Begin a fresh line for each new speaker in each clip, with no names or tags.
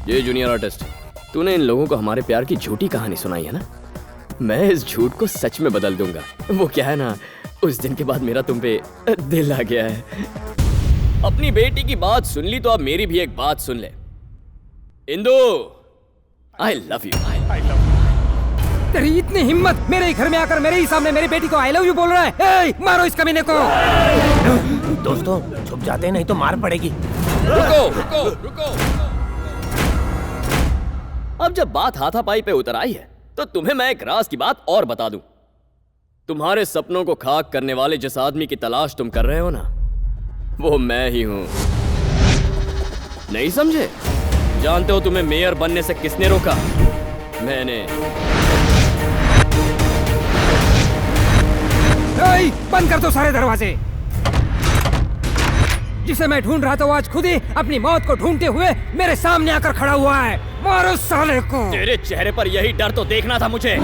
ये junior artist, तूने इन लोगों को हमारे प्यार की झूठी कहानी सुनाई है ना? मैं इस झूठ को सच में बदल दूंगा। वो क्या है ना, उस दिन के बाद मेरा तुम पे दिल आ गया है। अपनी बेटी की बात सुन ली तो अब मेरी भी एक बात सुन ले। Indu, I love you.
तेरी इतनी हिम्मत, मेरे ही घर में आकर मेरे ही सामने मेरी बेटी को आई लव यू बोल रहा है। ए, मारो इस कमीने को।
दोस्तों छुप जाते हैं, नहीं तो मार पड़ेगी।
रुको रुको रुको। अब जब बात हाथापाई पे उतर आई है तो तुम्हें मैं एक राज की बात और बता दूं। तुम्हारे सपनों को खाक करने वाले जिस आदमी की तलाश तुम कर रहे हो ना, वो मैं ही हूं। नहीं समझे? जानते हो तुम्हें मेयर बनने से किसने रोका? मैंने।
बंद कर दो सारे दरवाजे। जिसे मैं ढूंढ रहा था वो आज खुद ही अपनी मौत को ढूंढते हुए मेरे सामने आकर खड़ा हुआ है। मारो साले को।
तेरे चेहरे पर यही डर तो देखना था मुझे।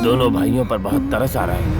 दोनों भाइयों पर बहुत तरस आ रहा है।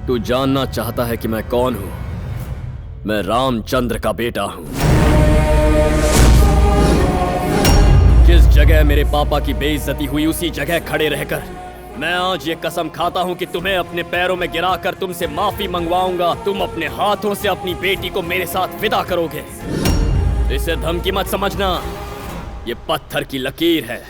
तू जानना चाहता है कि मैं कौन हूं? मैं रामचंद्र का बेटा हूं। जिस जगह मेरे पापा की बेइज्जती हुई उसी जगह खड़े रहकर मैं आज ये कसम खाता हूं कि तुम्हें अपने पैरों में गिराकर तुमसे माफी मंगवाऊंगा। तुम अपने हाथों से अपनी बेटी को मेरे साथ विदा करोगे। इसे धमकी मत समझना, ये पत्थर की लकीर है।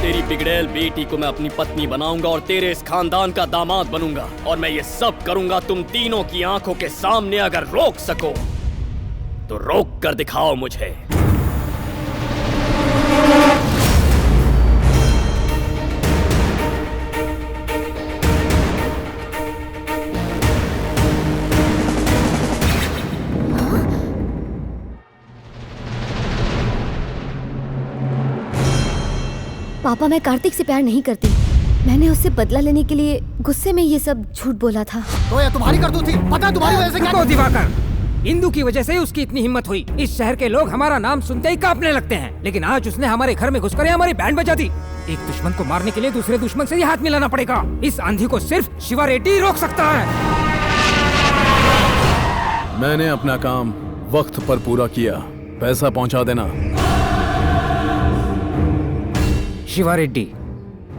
तेरी बिगड़ैल बेटी को मैं अपनी पत्नी बनाऊंगा और तेरे इस खानदान का दामाद बनूंगा। और मैं ये सब करूंगा तुम तीनों की आंखों के सामने। अगर रोक सको तो रोक कर दिखाओ मुझे।
पापा, मैं कार्तिक से प्यार नहीं करती। मैंने उससे बदला लेने के लिए गुस्से में ये सब झूठ बोला था।
तो ये तुम्हारी करतूत थी? पता तुम्हारी वजह से क्या?
तो दिवाकर, इंदु की वजह से उसकी इतनी हिम्मत हुई। इस शहर के लोग हमारा नाम सुनते ही कांपने लगते हैं। लेकिन आज उसने हमारे घर में घुसकर हमारी बैंड बजा दी। एक दुश्मन को मारने के लिए दूसरे दुश्मन से ही हाथ मिलाना पड़ेगा। इस आंधी को सिर्फ शिवा रेड्डी रोक सकता है।
मैंने अपना काम वक्त पर पूरा किया। पैसा पहुंचा देना।
शिवा रेड्डी,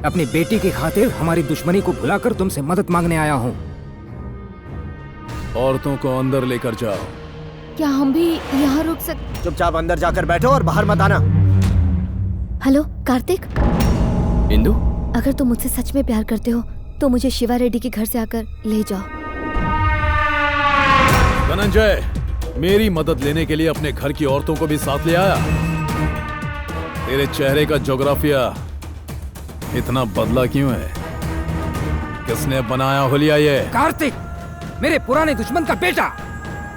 अपनी बेटी की खातिर हमारी दुश्मनी को भुलाकर तुमसे मदद मांगने आया हूँ।
औरतों को अंदर लेकर जाओ।
क्या हम भी यहाँ रुक सकते?
चुपचाप अंदर जाकर बैठो और बाहर मत आना।
हेलो कार्तिक।
इंदु,
अगर तुम मुझसे सच में प्यार करते हो तो मुझे शिवा रेड्डी के घर से आकर ले जाओ।
धनंजय, मेरी मदद लेने के लिए अपने घर की औरतों को भी साथ ले आया। तेरे चेहरे का ज्योग्राफिया इतना बदला क्यों है? किसने बनाया हुलिया ये?
कार्तिक, मेरे पुराने दुश्मन का बेटा।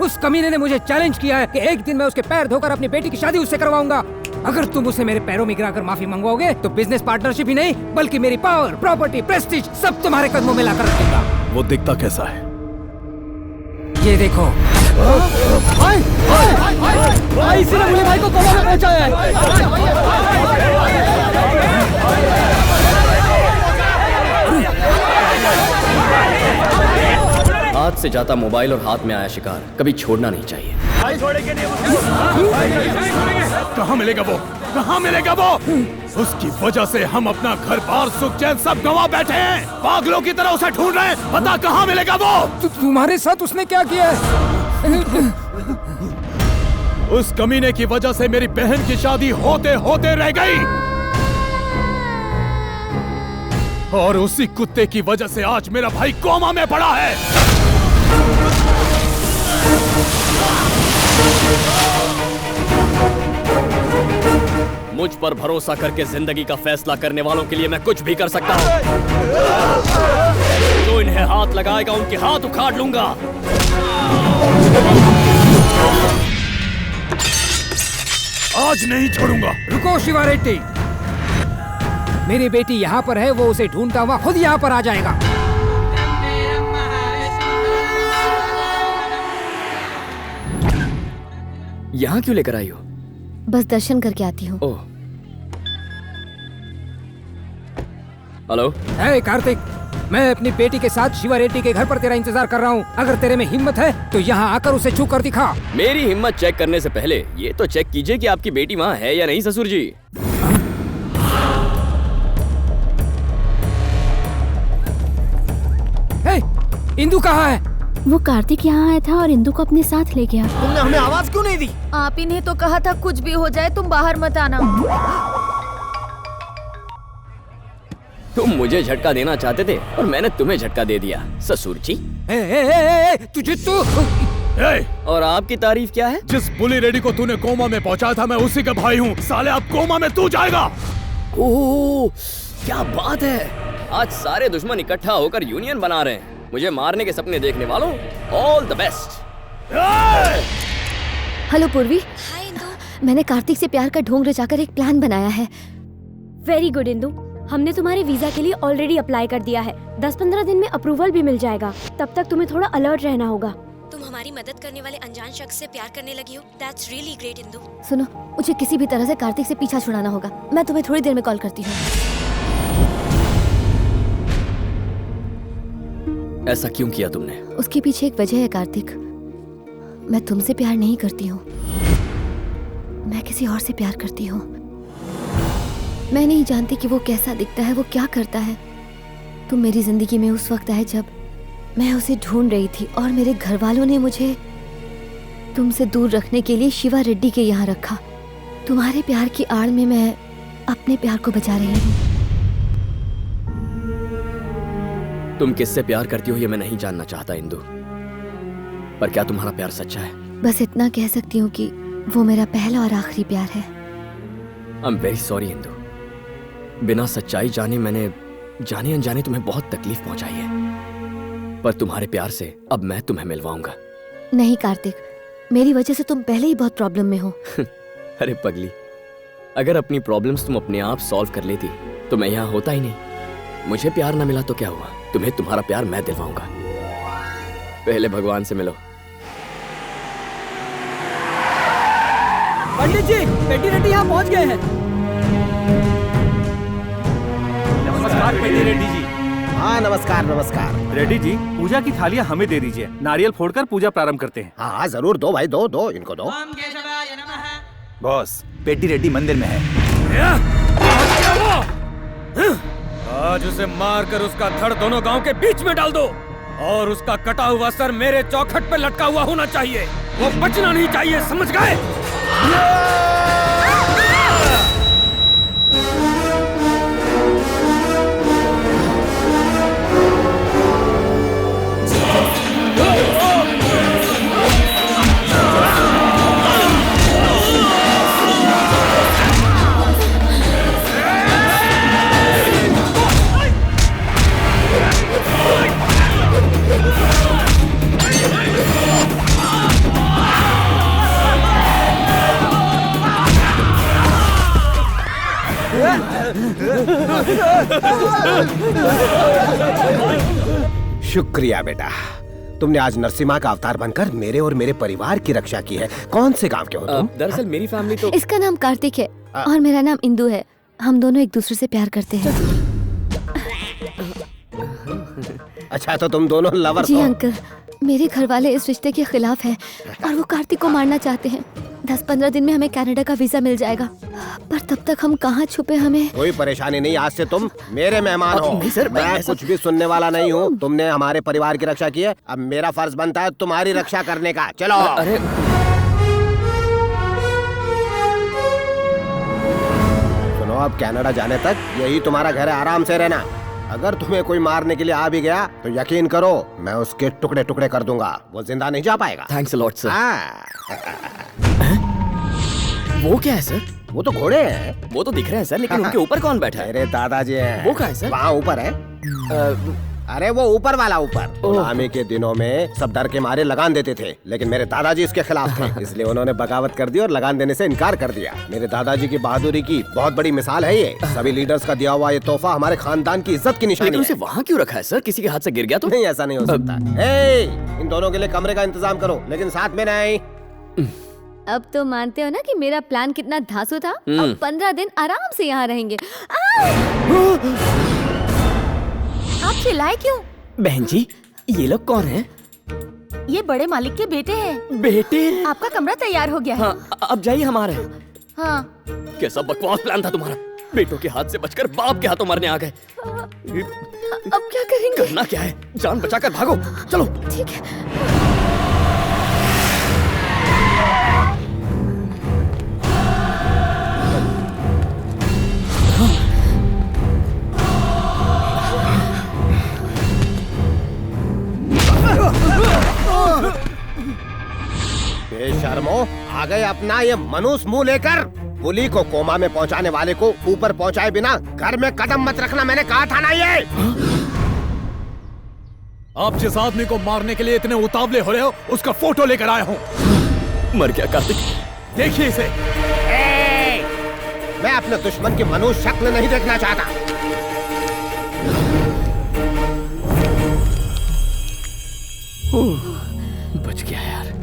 उस कमीने ने मुझे चैलेंज किया है कि एक दिन मैं उसके पैर धोकर अपनी बेटी की शादी उससे करवाऊंगा। अगर तुम उसे मेरे पैरों में गिराकर माफी मंगवाओगे तो बिजनेस पार्टनरशिप ही नहीं बल्कि मेरी पावर, प्रॉपर्टी, प्रेस्टीज सब तुम्हारे कदमों में लाकर रख दूंगा।
वो दिखता कैसा है?
ये देखो।
भाई इसी ने मुझे भाई को कोमा में पहुंचाया है। हाथ से जाता मोबाइल और हाथ में आया शिकार कभी छोड़ना नहीं चाहिए।
कहाँ मिलेगा वो? कहाँ मिलेगा वो? उसकी वजह से हम अपना घर बार सुख चैन सब गंवा बैठे हैं। पागलों की तरह उसे ढूंढ रहे हैं। पता कहाँ मिलेगा वो?
तुम्हारे साथ उसने क्या किया है?
उस कमीने की वजह से मेरी बहन की शादी होते होते रह गई और उसी कुत्ते की वजह से आज मेरा भाई कोमा में पड़ा है।
मुझ पर भरोसा करके जिंदगी का फैसला करने वालों के लिए मैं कुछ भी कर सकता हूँ। जो इन्हें हाथ लगाएगा उनके हाथ उखाड़ लूंगा।
आज नहीं छोड़ूंगा।
रुको शिवा रेड्डी, मेरी बेटी यहाँ पर है, वो उसे ढूंढता हुआ खुद यहाँ पर आ जाएगा।
यहाँ क्यों लेकर आई हो?
बस दर्शन करके आती हूँ।
ओह, हेलो।
हे कार्तिक, मैं अपनी बेटी के साथ शिवा रेड्डी के घर पर तेरा इंतजार कर रहा हूँ। अगर तेरे में हिम्मत है तो यहाँ आकर उसे छू कर दिखा।
मेरी हिम्मत चेक करने से पहले ये तो चेक कीजिए कि आपकी बेटी वहाँ है या नहीं ससुर जी।
हे, इंदु कहाँ है?
वो कार्तिक यहाँ आया था और इंदु को अपने साथ ले गया।
तुमने हमें आवाज क्यों नहीं दी?
आप ही ने तो कहा था कुछ भी हो जाए तुम बाहर मत आना।
तुम मुझे झटका देना चाहते थे और मैंने तुम्हें झटका दे दिया ससुर जी।
तुझे तो
और आपकी तारीफ क्या है?
जिस बुली रेडी को तूने कोमा में पहुंचाया था मैं उसी का भाई हूँ। साले अब कोमा में तू जाएगा।
ओह, क्या बात है। आज सारे दुश्मन इकट्ठा होकर यूनियन बना रहे हैं। मुझे मारने के सपने देखने वालों, ऑल द बेस्ट।
हेलो पूर्वी। मैंने कार्तिक से प्यार का ढोंग रचाकर एक प्लान बनाया है।
वेरी गुड इंदु, हमने तुम्हारे वीजा के लिए ऑलरेडी अप्लाई कर दिया है। 10-15 दिन में अप्रूवल भी मिल जाएगा। तब तक तुम्हें थोड़ा अलर्ट रहना होगा।
तुम हमारी मदद करने वाले अनजान शख्स से प्यार करने लगी हो। That's really great Indu.
सुनो, मुझे किसी भी तरह से कार्तिक से पीछा छुड़ाना होगा। मैं तुम्हें थोड़ी देर में कॉल करती हूँ।
ऐसा क्यों किया तुमने?
उसके पीछे एक वजह है कार्तिक। मैं तुमसे प्यार नहीं करती हूँ, मैं किसी और से प्यार करती हूँ। मैं नहीं जानती कि वो कैसा दिखता है, वो क्या करता है। तुम मेरी जिंदगी में उस वक्त आए जब मैं उसे ढूंढ रही थी और मेरे घर वालों ने मुझे तुमसे दूर रखने के लिए शिवा रेड्डी के यहाँ रखा। तुम्हारे प्यार की आड़ में मैं अपने प्यार को बचा रही हूँ।
तुम किससे प्यार करती हो ये मैं नहीं जानना चाहता इंदु, पर क्या तुम्हारा प्यार सच्चा है?
बस इतना कह सकती हूँ कि वो मेरा पहला और आखिरी प्यार है।
I am very sorry Indu. बिना सच्चाई जाने मैंने जाने अनजाने तुम्हें बहुत तकलीफ पहुंचाई है, पर तुम्हारे प्यार से अब मैं तुम्हें मिलवाऊंगा।
नहीं कार्तिक, मेरी वजह से तुम पहले ही बहुत प्रॉब्लम में हो।
अरे पगली, अगर अपनी प्रॉब्लम्स तुम अपने आप सॉल्व कर लेती तो मैं यहाँ होता ही नहीं। मुझे प्यार ना मिला तो क्या हुआ, तुम्हें तुम्हारा प्यार मैं दिलवाऊंगा। पहले भगवान से मिलो।
पंडित जी, पेटी रेड्डी यहाँ पहुँच गए हैं।
नमस्कार पेटी रेड्डी जी।
हाँ नमस्कार नमस्कार।
रेड्डी जी, पूजा की थालियाँ हमें दे दीजिए। नारियल फोड़कर पूजा प्रारंभ करते हैं।
हाँ जरूर, दो भाई, दो दो, इनको दो।
बॉस, पेटी रेड्डी मंदिर में है।
आज उसे मारकर उसका धड़ दोनों गांव के बीच में डाल दो और उसका कटा हुआ सर मेरे चौखट पे लटका हुआ होना चाहिए। वो बचना नहीं चाहिए, समझ गए?
शुक्रिया बेटा, तुमने आज नरसिम्हा का अवतार बनकर मेरे और मेरे परिवार की रक्षा की है। कौन से गांव के हो तुम?
दरअसल मेरी फैमिली तो
इसका नाम कार्तिक है और मेरा नाम इंदु है। हम दोनों एक दूसरे से प्यार करते हैं।
अच्छा, तो तुम दोनों लवर
जी
हो?
अंकल, मेरे घर वाले इस रिश्ते के खिलाफ हैं और वो कार्तिक को मारना चाहते हैं। 10-15 दिन में हमें कनाडा का वीजा मिल जाएगा, पर तब तक हम कहाँ छुपे। हमें
कोई परेशानी नहीं, आज से तुम मेरे मेहमान हो।
नहीं सर,
मैं कुछ भी सुनने वाला नहीं हूँ। तुमने हमारे परिवार की रक्षा की है, अब मेरा फर्ज बनता है तुम्हारी रक्षा करने का। चलो।
अरे
सुनो, अब कनाडा जाने तक यही तुम्हारा घर है, आराम से रहना। अगर तुम्हें कोई मारने के लिए आ भी गया तो यकीन करो मैं उसके टुकड़े टुकड़े कर दूंगा, वो जिंदा नहीं जा पाएगा।
Thanks a lot sir.
हाँ।
वो क्या है सर?
वो तो घोड़े हैं।
वो तो दिख रहे हैं सर, लेकिन उनके ऊपर कौन बैठा है?
मेरे दादाजी हैं।
वो कहाँ है सर?
वहाँ ऊपर है। अरे वो ऊपर वाला ऊपर। गुलामी के दिनों में सब डर के मारे लगान देते थे, लेकिन मेरे दादाजी इसके खिलाफ थे, इसलिए उन्होंने बगावत कर दी और लगान देने से इनकार कर दिया। मेरे दादाजी की बहादुरी की बहुत बड़ी मिसाल है ये। सभी लीडर्स का दिया हुआ ये तोहफा हमारे खानदान की इज्जत की निशानी
लेकिन उसे
है।
वहाँ क्यों रखा है सर? किसी के हाथ से गिर गया तो?
नहीं, ऐसा नहीं हो सकता। इन दोनों के लिए कमरे का इंतजाम करो, लेकिन साथ में नहीं।
अब तो मानते हो ना कि मेरा प्लान कितना धांसू था। अब 15 दिन आराम से यहाँ रहेंगे।
आप चिल्लाए क्यों?
बहन जी, ये लोग कौन हैं?
ये बड़े मालिक के बेटे हैं।
बेटे?
आपका कमरा तैयार हो गया है।
हाँ, अब जाइए हमारे।
हाँ।
कैसा बकवास प्लान था तुम्हारा? बेटों के हाथ से बचकर बाप के हाथों मरने आ गए।
अब क्या करेंगे?
करना क्या है? जान बचाकर भागो। चलो।
ठीक है।
बेशर्मो, आ गए अपना ये मनुष्य मुंह लेकर। पुली को कोमा में पहुंचाने वाले को ऊपर पहुंचाए बिना घर में कदम मत रखना, मैंने कहा था ना। ये
आप जिस आदमी को मारने के लिए इतने उतावले हो रहे हो, उसका फोटो लेकर आया हूँ।
मर गया कार्तिक।
देखिए इसे।
मैं अपने दुश्मन की मनुष्य शक्ल नहीं देखना चाहता।
बच गया यार।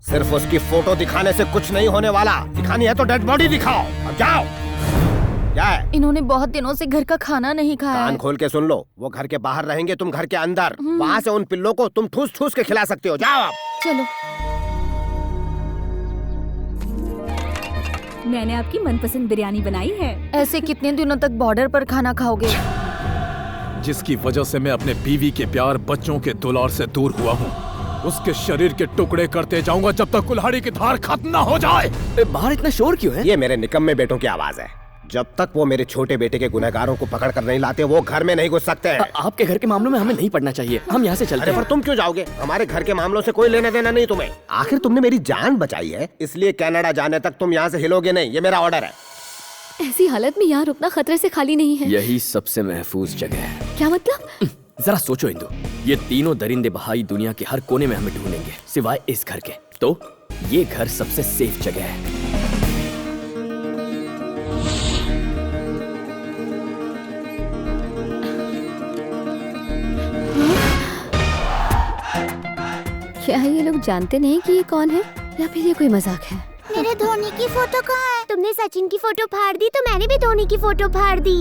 सिर्फ उसकी फोटो दिखाने से कुछ नहीं होने वाला। दिखानी है तो डेड बॉडी दिखाओ। अब जाओ। क्या है?
इन्होंने बहुत दिनों से घर का खाना नहीं खाया
कान
है।
खोल के सुन लो, वो घर के बाहर रहेंगे, तुम घर के अंदर। वहाँ से उन पिल्लों को तुम ठूस ठूस के खिला सकते हो। जाओ अब।
चलो।
मैंने आपकी मनपसंद बिरयानी बनाई है।
ऐसे कितने दिनों तक बॉर्डर पर खाना खाओगे?
जिसकी वजह से मैं अपने बीवी के प्यार, बच्चों के दुलार से दूर हुआ हूँ, उसके शरीर के टुकड़े करते जाऊंगा जब तक कुल्हाड़ी की धार खत्म न हो जाए।
बाहर इतना शोर क्यों है?
ये मेरे निकम्मे बेटों की आवाज है। जब तक वो मेरे छोटे बेटे के गुनहगारों को पकड़ कर नहीं लाते, वो घर में नहीं घुस सकते हैं।
आपके घर के मामलों में हमें नहीं पड़ना चाहिए। हम यहाँ से चलते
अरे
हैं।
पर तुम क्यों जाओगे? हमारे घर के मामलों से कोई लेना देना नहीं तुम्हें। आखिर तुमने मेरी जान बचाई है, इसलिए कनाडा जाने तक तुम यहाँ से हिलोगे नहीं। ये मेरा ऑर्डर है।
ऐसी हालत में यहाँ रुकना खतरे से खाली नहीं है।
यही सबसे महफूज जगह है।
क्या मतलब?
जरा सोचो इंदु, ये तीनों दरिंदे बहाई दुनिया के हर कोने में हमें ढूंढेंगे, सिवाय इस घर के। तो ये घर सबसे सेफ जगह है।
क्या ये लोग जानते नहीं कि ये कौन है, या फिर ये कोई मजाक है?
मेरे धोनी की फोटो कहाँ है? तुमने सचिन की फोटो फाड़ दी तो मैंने भी धोनी की फोटो फाड़ दी।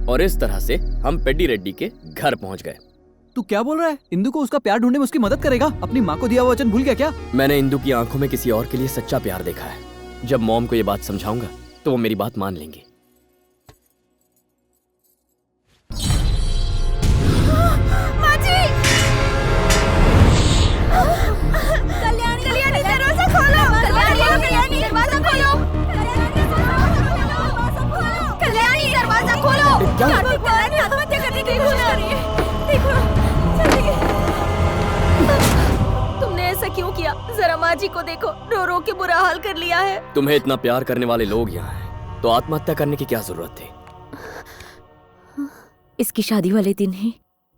और इस तरह से हम पेड्डी रेड्डी के घर पहुंच गए।
तू क्या बोल रहा है? इंदु को उसका प्यार ढूंढने में उसकी मदद करेगा? अपनी माँ को दिया हुआ वचन भूल गया क्या?
मैंने इंदु की आंखों में किसी और के लिए सच्चा प्यार देखा है। जब मॉम को ये बात समझाऊंगा तो वो मेरी बात मान लेंगी।
कल्याणी दरवाजा खोलो। कल्याणी दरवाजा खोलो। कल्याणी दरवाजा खोलो। कल्याणी आत्महत्या करने की कोशिश कर रही है। देखो जल्दी। तुमने ऐसा क्यों किया? जरा माँ जी को देखो, रो रो के बुरा हाल कर लिया है।
तुम्हें इतना प्यार करने वाले लोग यहाँ हैं, तो आत्महत्या करने की क्या जरूरत थी?
इसकी शादी वाले दिन ही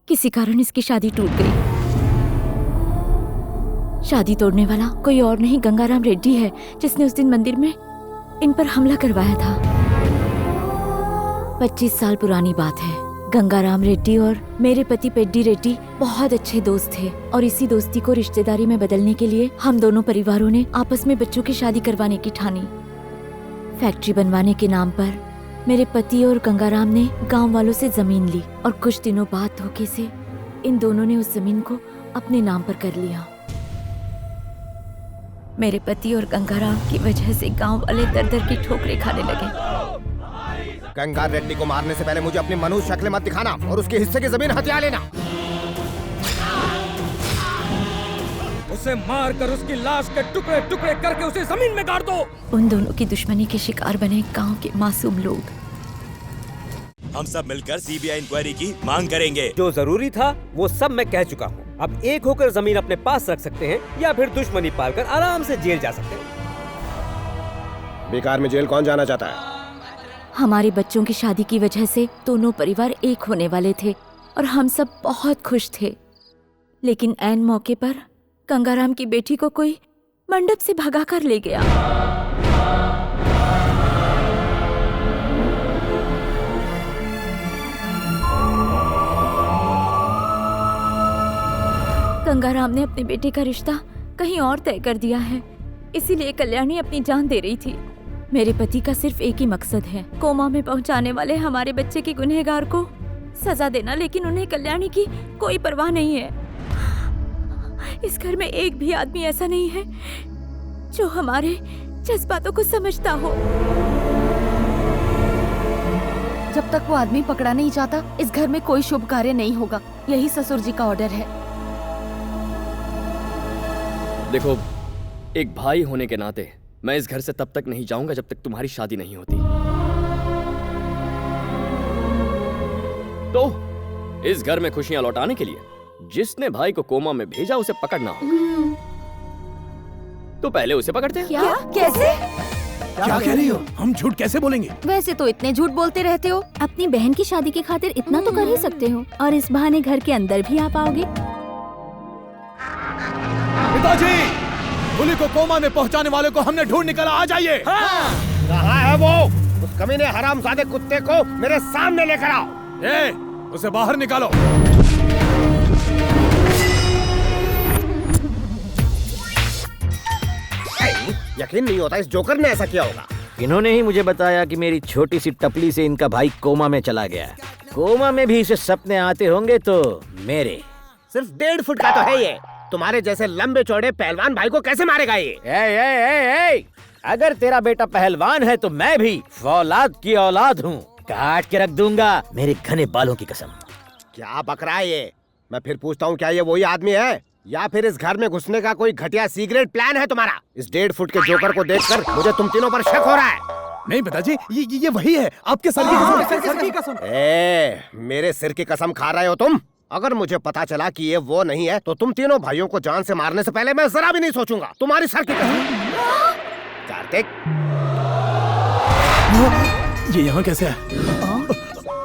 किसी कारण इसकी शादी टूट गई। शादी तोड़ने वाला कोई और नहीं गंगाराम रेड्डी है, जिसने उस दिन मंदिर में इन पर हमला करवाया था। 25 साल पुरानी बात है। गंगाराम रेड्डी और मेरे पति पेड्डी रेड्डी बहुत अच्छे दोस्त थे और इसी दोस्ती को रिश्तेदारी में बदलने के लिए हम दोनों परिवारों ने आपस में बच्चों की शादी करवाने की ठानी। फैक्ट्री बनवाने के नाम पर मेरे पति और गंगाराम ने गांव वालों से जमीन ली और कुछ दिनों बाद धोखे से इन दोनों ने उस जमीन को अपने नाम पर कर लिया। मेरे पति और गंगाराम की वजह से गांव वाले दर दर की ठोकरें खाने लगे।
गंगा रेड्डी को मारने से पहले मुझे अपनी मनुष्य शक्ल मत दिखाना और उसके हिस्से की जमीन हथिया लेना।
उसे मार कर उसकी लाश के टुकड़े टुकड़े करके उसे जमीन में गाड़ दो।
उन दोनों की दुश्मनी के शिकार बने गांव के मासूम लोग।
हम सब मिलकर सीबीआई इंक्वायरी की मांग करेंगे।
जो जरूरी था वो सब मैं कह चुका हूँ। अब एक होकर जमीन अपने पास रख सकते हैं या फिर दुश्मनी पालकर आराम से जेल जा सकते हैं।
बेकार में जेल कौन जाना चाहता है?
हमारे बच्चों की शादी की वजह से दोनों परिवार एक होने वाले थे और हम सब बहुत खुश थे, लेकिन ऐन मौके पर गंगाराम की बेटी को कोई मंडप से भगा कर ले गया। गंगाराम ने अपने बेटे का रिश्ता कहीं और तय कर दिया है, इसीलिए कल्याणी अपनी जान दे रही थी। मेरे पति का सिर्फ एक ही मकसद है, कोमा में पहुंचाने वाले हमारे बच्चे के गुनहगार को सजा देना, लेकिन उन्हें कल्याणी की कोई परवाह नहीं है। इस घर में एक भी आदमी ऐसा नहीं है जो हमारे जज्बातों को समझता हो।
जब तक वो आदमी पकड़ा नहीं जाता, इस घर में कोई शुभ कार्य नहीं होगा। यही ससुर जी का ऑर्डर है।
देखो, एक भाई होने के नाते मैं इस घर से तब तक नहीं जाऊंगा जब तक तुम्हारी शादी नहीं होती। तो इस घर में खुशियां लौटाने के लिए जिसने भाई को कोमा में भेजा उसे पकड़ना होगा। तो पहले उसे पकड़ते हैं।
क्या? कैसे?
क्या कह रही हो? हम झूठ कैसे बोलेंगे?
वैसे तो इतने झूठ बोलते रहते हो।
अपनी बहन की शादी की खातिर इतना तो कर ही सकते हो, और इस बहाने घर के अंदर भी आ पाओगे।
पिताजी, बुली को कोमा में पहुंचाने वाले को हमने ढूंढ निकाला। आ जाइए।
कहाँ है वो? उस कमीने हरामजादे कुत्ते को मेरे सामने लेकर आओ।
उसे बाहर निकालो।
यकीन नहीं होता इस जोकर ने ऐसा किया होगा।
इन्होंने ही मुझे बताया कि मेरी छोटी सी टपली से इनका भाई कोमा में चला गया। कोमा में भी इसे सपने आते होंगे तो मेरे।
सिर्फ 1.5 फुट का तो है ये। तुम्हारे जैसे लंबे चौड़े पहलवान भाई को कैसे मारेगा ये?
ए, अगर तेरा बेटा पहलवान है तो मैं भी फौलाद की औलाद हूँ। काट के रख दूंगा मेरे घने बालों की कसम।
क्या बक रहा है ये? मैं फिर पूछता हूँ, क्या ये वही आदमी है या फिर इस घर में घुसने का कोई घटिया सीक्रेट प्लान है तुम्हारा? इस 1.5 फुट के जोकर को देखकर मुझे तुम तीनों पर शक हो रहा है।
नहीं पिताजी, ये वही है। आपके सर की कसम।
मेरे सिर की कसम खा रहे हो तुम? अगर मुझे पता चला कि ये वो नहीं है तो तुम तीनों भाइयों को जान से मारने से पहले मैं जरा भी नहीं सोचूंगा। तुम्हारी सर की कसम। कार्तिक,
ये यहाँ कैसे है?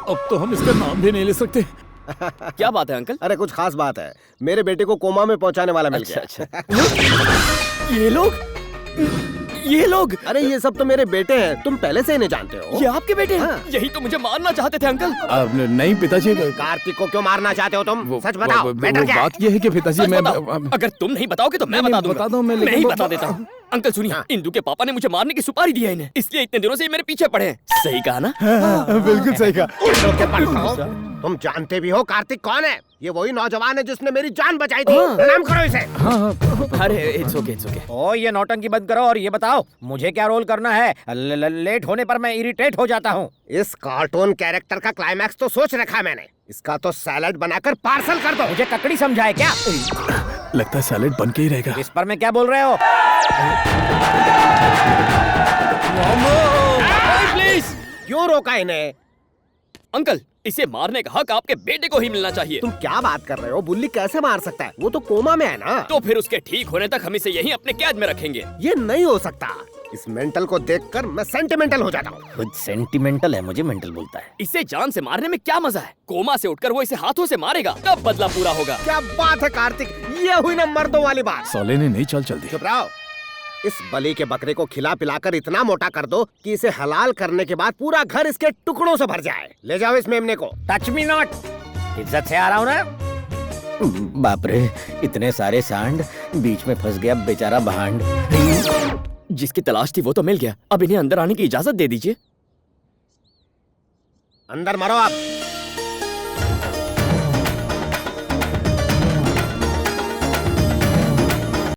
अब तो हम इसका नाम भी नहीं ले सकते।
क्या बात है अंकल?
अरे कुछ खास बात है। मेरे बेटे को कोमा में पहुंचाने वाला मिल गया।
अच्छा। ये लोग?
अरे ये सब तो मेरे बेटे हैं। तुम पहले से इन्हें जानते हो।
ये आपके बेटे हैं? यही तो मुझे मारना चाहते थे अंकल।
नहीं पिताजी।
कार्तिक को क्यों मारना चाहते हो तुम? सच बताओ।
बात ये है कि पिताजी मैं
अगर तुम नहीं बताओगे तो मैं बता दूंगा। मैं ही बता देता हूँ। अंकल सुनिए, इंदु के पापा ने मुझे मारने की सुपारी दी है इन्हें, इसलिए इतने दिनों से मेरे पीछे पड़े हैं। सही कहा ना?
बिल्कुल सही कहा।
तुम जानते भी हो कार्तिक कौन है? ये वही नौजवान है जिसने मेरी जान बचाई थी। प्रणाम करो इसे।
अरे इट्स ओके।
ओ ये नौटंकी बंद करो और ये बताओ मुझे क्या रोल करना है? लेट होने पर मैं इरिटेट हो जाता हूँ।
इस कार्टून कैरेक्टर का क्लाइमैक्स तो सोच रखा है मैंने। इसका तो सैलेड बनाकर पार्सल कर दो।
मुझे ककड़ी समझा है क्या?
लगता है सैलेड बन के ही रहेगा।
इस पर मैं क्या बोल रहे हो?
प्लीज।
क्यों रोका इन्हें?
अंकल, इसे मारने का हक आपके बेटे को ही मिलना चाहिए।
तुम क्या बात कर रहे हो? बुल्ली कैसे मार सकता है? वो तो कोमा में है ना।
तो फिर उसके ठीक होने तक हम इसे यहीं अपने कैद में रखेंगे।
ये नहीं हो सकता। इस मेंटल को देखकर मैं सेंटिमेंटल हो जाता हूँ।
खुद सेंटिमेंटल है, मुझे मेंटल बोलता है।
इसे जान से मारने में क्या मजा है? कोमा से उठकर वो इसे हाथों से मारेगा, तब बदला पूरा होगा।
क्या बात है कार्तिक, ये हुई ना मर्दों वाली बात।
साले ने नहीं चल दी।
चुप रहो। इस बलि के बकरे को खिला पिलाकर इतना मोटा कर दो कि इसे हलाल करने के बाद पूरा घर इसके टुकड़ों से भर जाए। ले जाओ इस मेमने को।
Touch me not. इज्जत से आ रहा हूँ ना। बाप रे, इतने सारे सांड, बीच में फंस गया बेचारा भांड।
जिसकी तलाश थी वो तो मिल गया, अब इन्हें अंदर आने की इजाजत दे दीजिए।
अंदर मरो आप।